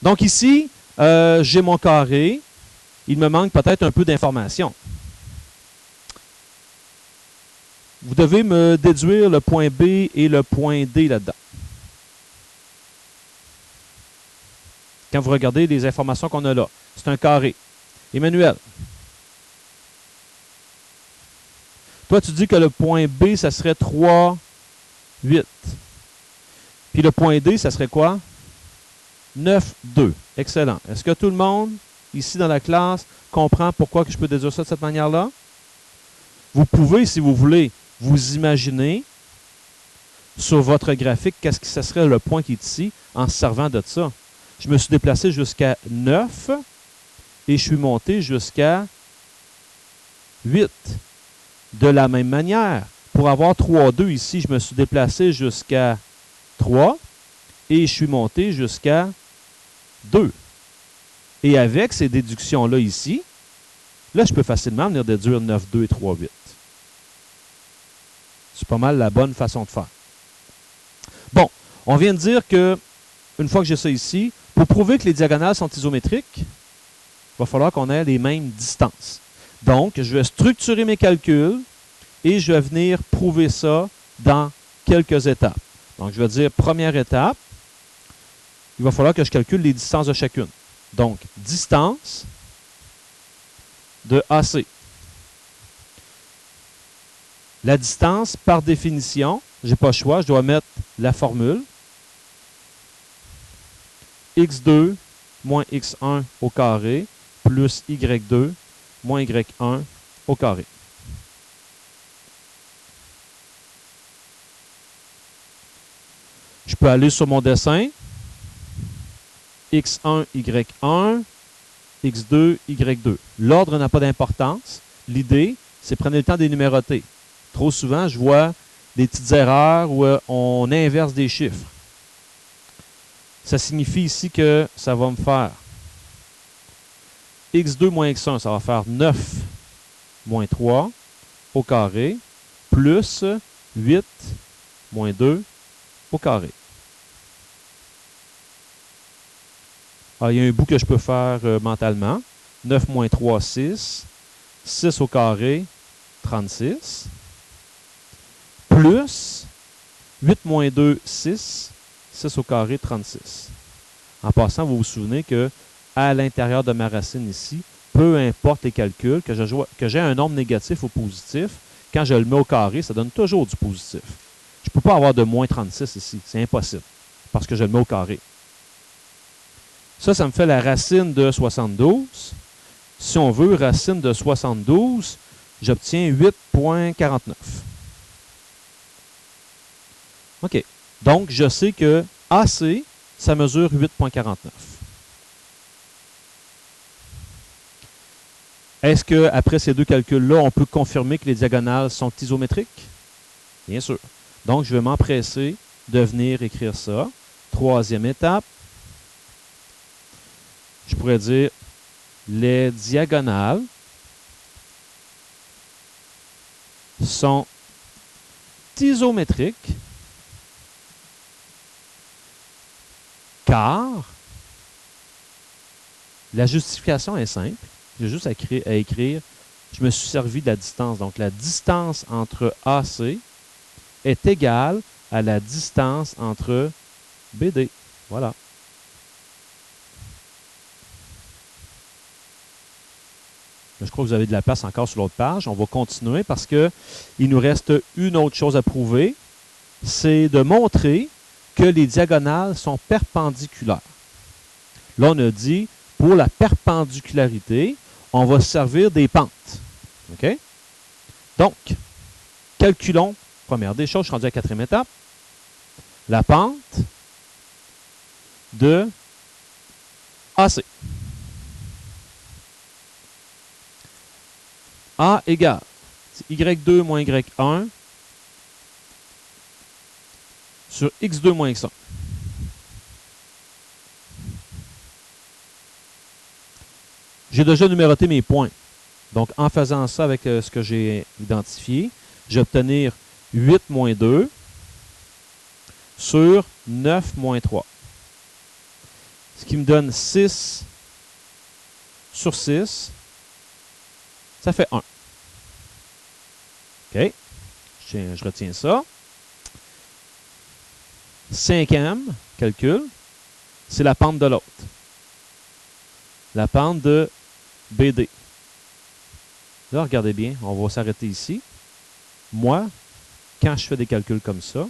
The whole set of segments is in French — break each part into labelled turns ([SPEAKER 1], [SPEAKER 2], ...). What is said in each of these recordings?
[SPEAKER 1] Donc ici, j'ai mon carré. Il me manque peut-être un peu d'informations. Vous devez me déduire le point B et le point D là-dedans. Quand vous regardez les informations qu'on a là, c'est un carré. Emmanuel, toi, tu dis que le point B, ça serait 3, 8. Puis le point D, ça serait quoi? 9, 2. Excellent. Est-ce que tout le monde, ici dans la classe, comprend pourquoi que je peux déduire ça de cette manière-là? Vous pouvez, si vous voulez, vous imaginer sur votre graphique qu'est-ce que ce serait le point qui est ici en se servant de ça. Je me suis déplacé jusqu'à 9 et je suis monté jusqu'à 8. De la même manière, pour avoir 3, 2 ici, je me suis déplacé jusqu'à 3 et je suis monté jusqu'à 2. Et avec ces déductions-là ici, là, je peux facilement venir déduire 9, 2 et 3, 8. C'est pas mal la bonne façon de faire. Bon, on vient de dire que, une fois que j'ai ça ici, pour prouver que les diagonales sont isométriques, il va falloir qu'on ait les mêmes distances. Donc, je vais structurer mes calculs et je vais venir prouver ça dans quelques étapes. Donc, je vais dire première étape, il va falloir que je calcule les distances de chacune. Donc, distance de AC. La distance, par définition, je n'ai pas le choix, je dois mettre la formule. x2 moins x1 au carré plus y2 moins y1 au carré. Je peux aller sur mon dessin. x1, y1, x2, y2. L'ordre n'a pas d'importance. L'idée, c'est prendre le temps de les numéroter. Trop souvent, je vois des petites erreurs où on inverse des chiffres. Ça signifie ici que ça va me faire x2 moins x1, ça va faire 9 moins 3 au carré, plus 8 moins 2 au carré. Alors, il y a un bout que je peux faire mentalement. 9 moins 3, 6. 6 au carré, 36. Plus 8 moins 2, 6. 6 au carré, 36. En passant, vous vous souvenez que à l'intérieur de ma racine ici, peu importe les calculs, que j'ai un nombre négatif ou positif, quand je le mets au carré, ça donne toujours du positif. Je ne peux pas avoir de moins 36 ici. C'est impossible, parce que je le mets au carré. Ça me fait la racine de 72. Si on veut racine de 72, j'obtiens 8,49. OK. Donc, je sais que AC, ça mesure 8,49. Est-ce qu'après ces deux calculs-là, on peut confirmer que les diagonales sont isométriques? Bien sûr. Donc, je vais m'empresser de venir écrire ça. Troisième étape. Je pourrais dire les diagonales sont isométriques car la justification est simple. J'ai juste à écrire, je me suis servi de la distance. Donc, la distance entre AC est égale à la distance entre BD. Voilà. Je crois que vous avez de la place encore sur l'autre page. On va continuer parce qu'il nous reste une autre chose à prouver. C'est de montrer que les diagonales sont perpendiculaires. Là, on a dit, pour la perpendicularité, on va se servir des pentes. OK? Donc, calculons, première des choses, je suis rendu à la quatrième étape, la pente de AC. A égale y2 moins y1 sur x2 moins x1. J'ai déjà numéroté mes points. Donc, en faisant ça avec ce que j'ai identifié, je vais obtenir 8 moins 2 sur 9 moins 3. Ce qui me donne 6 sur 6, ça fait 1. OK. Je retiens ça. Cinquième calcul, c'est la pente de l'autre. La pente de BD. Là, regardez bien, on va s'arrêter ici. Moi, quand je fais des calculs comme ça,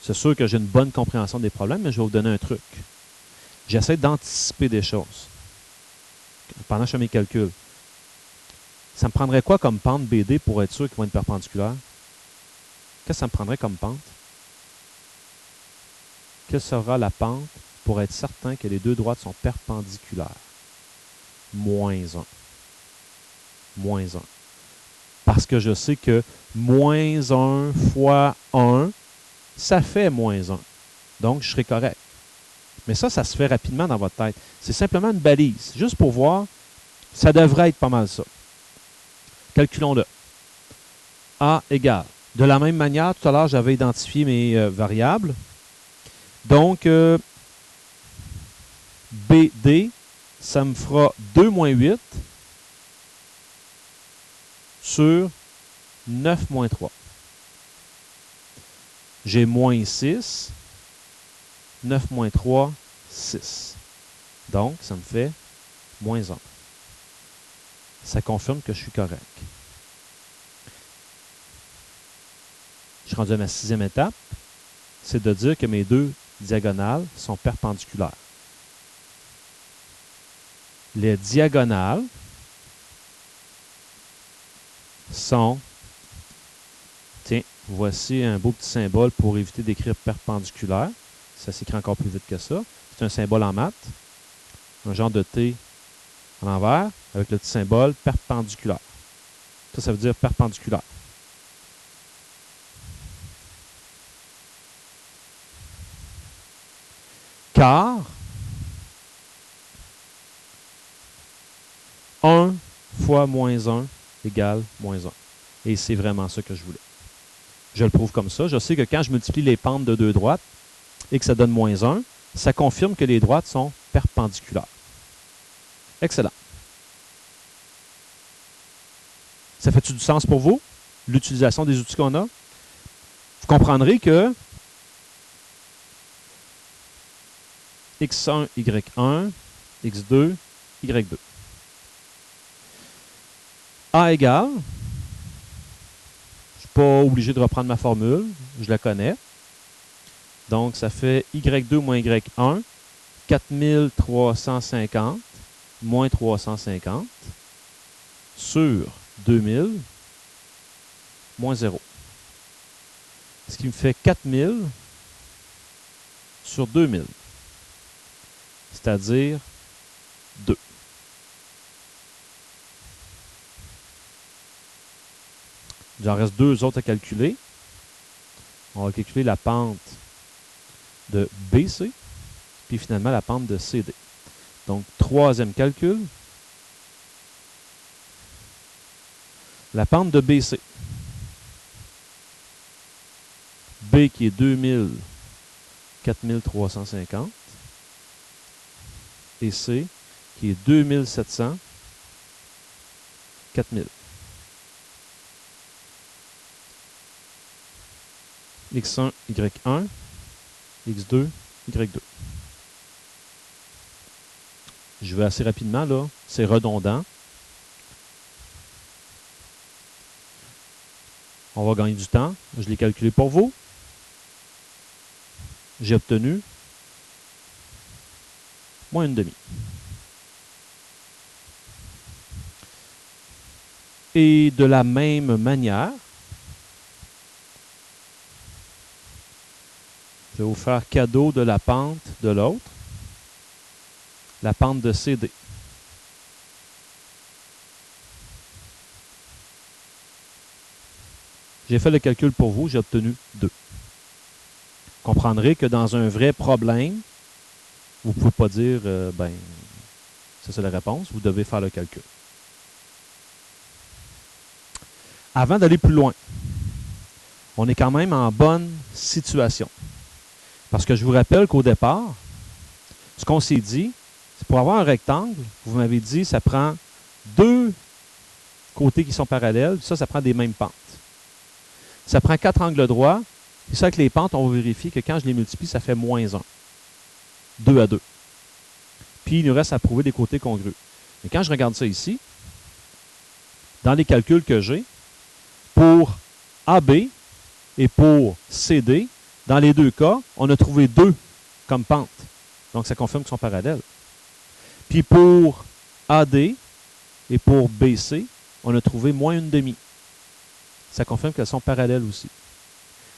[SPEAKER 1] c'est sûr que j'ai une bonne compréhension des problèmes, mais je vais vous donner un truc. J'essaie d'anticiper des choses pendant que je fais mes calculs. Ça me prendrait quoi comme pente BD pour être sûr qu'ils vont être perpendiculaires? Qu'est-ce que ça me prendrait comme pente? Quelle sera la pente pour être certain que les deux droites sont perpendiculaires? Moins 1. Moins 1. Parce que je sais que moins 1 fois 1, ça fait moins 1. Donc, je serai correct. Mais ça se fait rapidement dans votre tête. C'est simplement une balise. Juste pour voir, ça devrait être pas mal ça. Calculons-le. A égale. De la même manière, tout à l'heure, j'avais identifié mes variables. Donc, BD, ça me fera 2 moins 8 sur 9 moins 3. J'ai moins 6. 9 moins 3, 6. Donc, ça me fait moins 1. Ça confirme que je suis correct. Je suis rendu à ma 6e étape. C'est de dire que mes deux diagonales sont perpendiculaires. Les diagonales sont... Tiens, voici un beau petit symbole pour éviter d'écrire perpendiculaire. Ça s'écrit encore plus vite que ça. C'est un symbole en maths. Un genre de T à l'envers avec le petit symbole perpendiculaire. Ça veut dire perpendiculaire. Car 1 fois moins 1 égale moins 1. Et c'est vraiment ça que je voulais. Je le prouve comme ça. Je sais que quand je multiplie les pentes de deux droites et que ça donne moins 1, ça confirme que les droites sont perpendiculaires. Excellent. Ça fait-tu du sens pour vous, l'utilisation des outils qu'on a? Vous comprendrez que x1, y1, x2, y2. A égale, je ne suis pas obligé de reprendre ma formule, je la connais. Donc, ça fait y2 moins y1, 4350 moins 350 sur 2000 moins 0. Ce qui me fait 4000 sur 2000, c'est-à-dire 2. Il en reste deux autres à calculer. On va calculer la pente de BC, puis finalement la pente de CD. Donc, troisième calcul. La pente de BC. B qui est 2000, 4350. Et C qui est 2700, 4000. X1, Y1, X2, Y2. Je vais assez rapidement, là. C'est redondant. On va gagner du temps. Je l'ai calculé pour vous. J'ai obtenu moins une demi. Et de la même manière, je vais vous faire cadeau de la pente de l'autre, la pente de CD. J'ai fait le calcul pour vous, j'ai obtenu 2. Vous comprendrez que dans un vrai problème, vous ne pouvez pas dire, ben, c'est ça la réponse, vous devez faire le calcul. Avant d'aller plus loin, on est quand même en bonne situation. Parce que je vous rappelle qu'au départ, Ce qu'on s'est dit, c'est pour avoir un rectangle, vous m'avez dit, ça prend deux côtés qui sont parallèles, ça prend des mêmes pentes. Ça prend 4 angles droits, et ça, avec les pentes, on va vérifier que quand je les multiplie, ça fait moins 1. 2 à 2. Puis, il nous reste à prouver des côtés congrus. Mais quand je regarde ça ici, dans les calculs que j'ai, pour AB et pour CD, dans les deux cas, on a trouvé 2 comme pentes. Donc, ça confirme qu'ils sont parallèles. Puis pour AD et pour BC, on a trouvé moins 1/2. Ça confirme qu'elles sont parallèles aussi.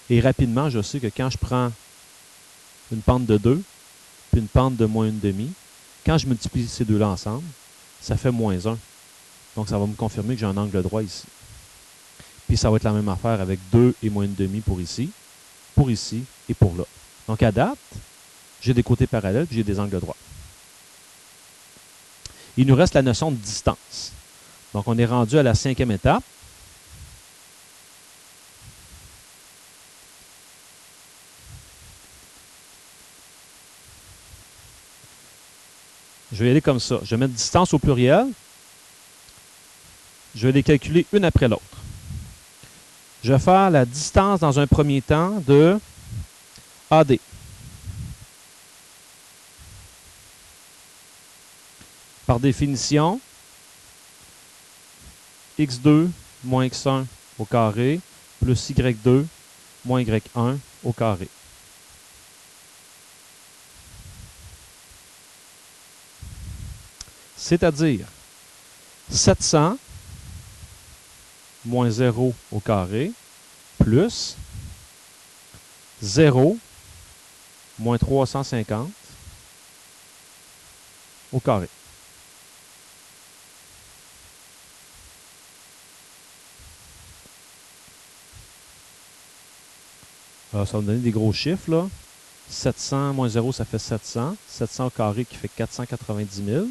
[SPEAKER 1] Et rapidement, je sais que quand je prends une pente de 2 puis une pente de moins 1/2, quand je multiplie ces deux-là ensemble, ça fait moins 1. Donc, ça va me confirmer que j'ai un angle droit ici. Puis, ça va être la même affaire avec 2 et moins 1/2 pour ici et pour là. Donc, à date, j'ai des côtés parallèles puis j'ai des angles droits. Il nous reste la notion de distance. Donc, on est rendu à la 5e étape. Je vais y aller comme ça. Je vais mettre distance au pluriel. Je vais les calculer une après l'autre. Je vais faire la distance dans un premier temps de AD. Par définition, x2 moins x1 au carré plus y2 moins y1 au carré. C'est-à-dire 700 moins 0 au carré plus 0 moins 350 au carré. Alors, ça va me donner des gros chiffres, là. 700 moins 0, ça fait 700. 700 au carré qui fait 490 000.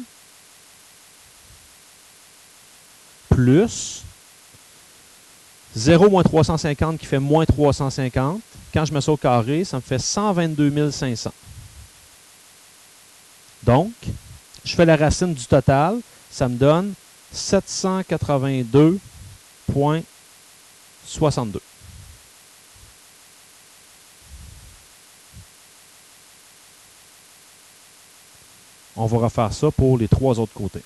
[SPEAKER 1] Plus 0 moins 350 qui fait moins 350. Quand je mets ça au carré, ça me fait 122 500. Donc, je fais la racine du total. Ça me donne 782,62. On va refaire ça pour les 3 autres côtés.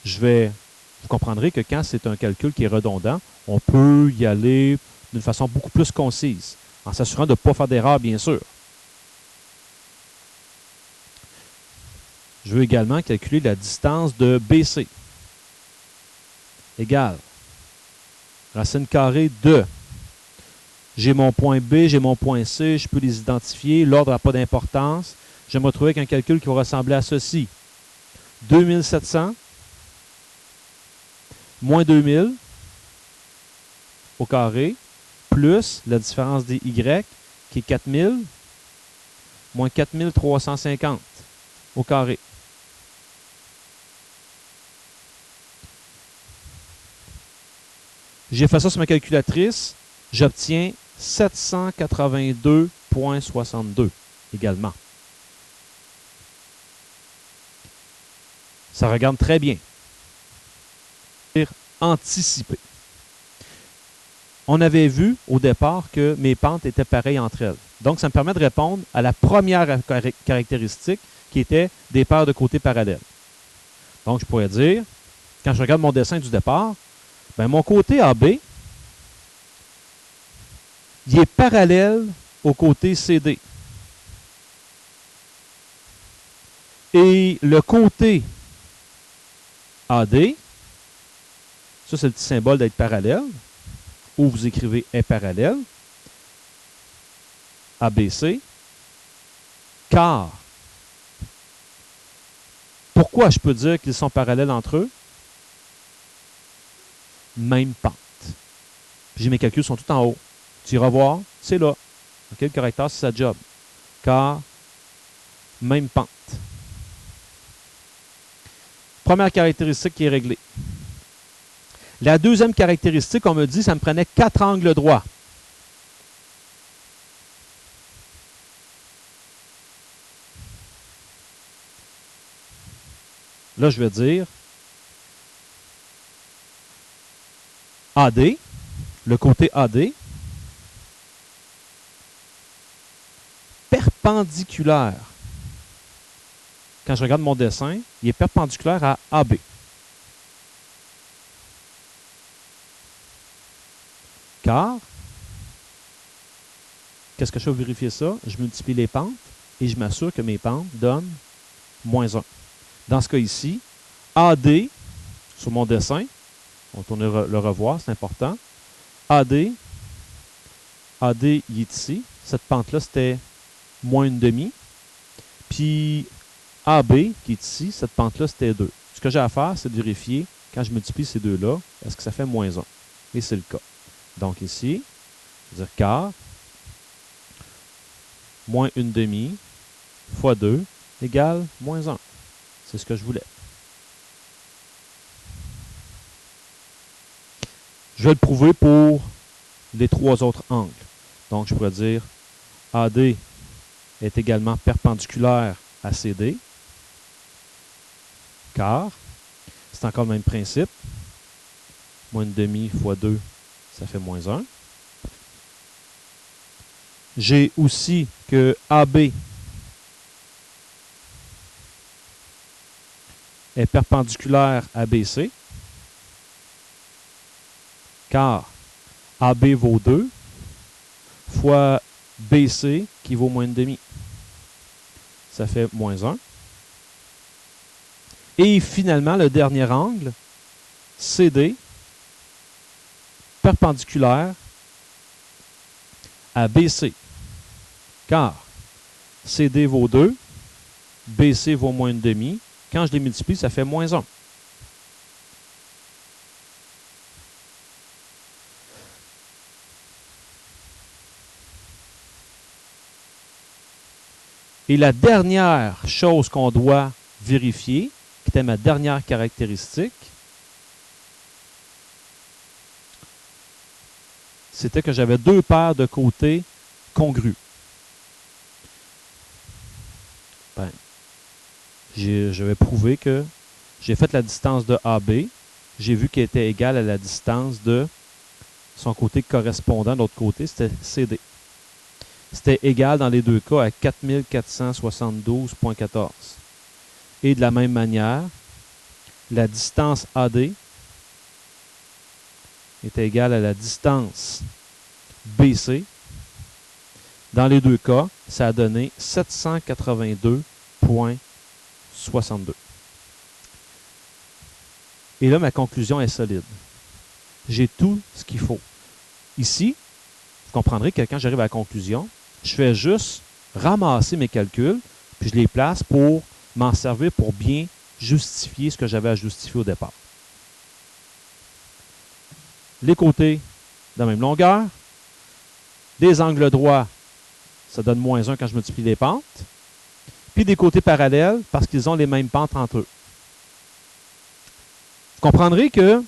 [SPEAKER 1] Vous comprendrez que quand c'est un calcul qui est redondant, on peut y aller d'une façon beaucoup plus concise, en s'assurant de ne pas faire d'erreur, bien sûr. Je veux également calculer la distance de BC. Égale racine carrée de. J'ai mon point B, j'ai mon point C, je peux les identifier, l'ordre n'a pas d'importance. Je vais me retrouver avec un calcul qui va ressembler à ceci. 2700 moins 2000 au carré, plus la différence des Y, qui est 4000, moins 4350 au carré. J'ai fait ça sur ma calculatrice, j'obtiens 782,62 également. Ça regarde très bien. Anticiper. On avait vu au départ que mes pentes étaient pareilles entre elles. Donc, ça me permet de répondre à la première caractéristique qui était des paires de côtés parallèles. Donc, je pourrais dire, quand je regarde mon dessin du départ, ben, mon côté AB, il est parallèle au côté CD. Et le côté AD, ça c'est le petit symbole d'être parallèle, où vous écrivez est parallèle, ABC, car. Pourquoi je peux dire qu'ils sont parallèles entre eux? Même pente. J'ai mes calculs sont tout en haut. Tu iras voir, c'est là. OK, le correcteur, c'est sa job. Car, même pente. Première caractéristique qui est réglée. La deuxième caractéristique, on me dit, ça me prenait 4 angles droits. Là, je vais dire AD, le côté AD, perpendiculaire. Quand je regarde mon dessin, il est perpendiculaire à AB. Car, qu'est-ce que je vais vérifier ça? Je multiplie les pentes et je m'assure que mes pentes donnent moins 1. Dans ce cas ici, AD, sur mon dessin, on va tourner le revoir, c'est important. AD, il est ici. Cette pente-là, c'était moins 1,5. Puis AB, qui est ici, cette pente-là, c'était 2. Ce que j'ai à faire, c'est de vérifier, quand je multiplie ces deux-là, est-ce que ça fait moins 1? Et c'est le cas. Donc ici, je vais dire quart, moins 1,5 fois 2 égale moins 1. C'est ce que je voulais. Je vais le prouver pour les trois autres angles. Donc, je pourrais dire AD est également perpendiculaire à CD, car c'est encore le même principe. Moins 1,5 fois 2, ça fait moins 1. J'ai aussi que AB est perpendiculaire à BC, car AB vaut 2 fois BC qui vaut moins 1,5. Ça fait moins 1. Et finalement, le dernier angle, CD, perpendiculaire à BC, car CD vaut 2, BC vaut moins 1,5. Quand je les multiplie, ça fait moins 1. Et la dernière chose qu'on doit vérifier, qui était ma dernière caractéristique, c'était que j'avais deux paires de côtés congrus. Ben, je vais prouver que j'ai fait la distance de AB, j'ai vu qu'elle était égale à la distance de son côté correspondant, de l'autre côté, c'était CD. C'était égal dans les deux cas à 4472,14. Et de la même manière, la distance AD était égale à la distance BC. Dans les deux cas, ça a donné 782,62. Et là, ma conclusion est solide. J'ai tout ce qu'il faut. Ici, vous comprendrez que quand j'arrive à la conclusion, je fais juste ramasser mes calculs, puis je les place pour m'en servir pour bien justifier ce que j'avais à justifier au départ. Les côtés de la même longueur, des angles droits, ça donne moins 1 quand je multiplie les pentes, puis des côtés parallèles parce qu'ils ont les mêmes pentes entre eux. Vous comprendrez que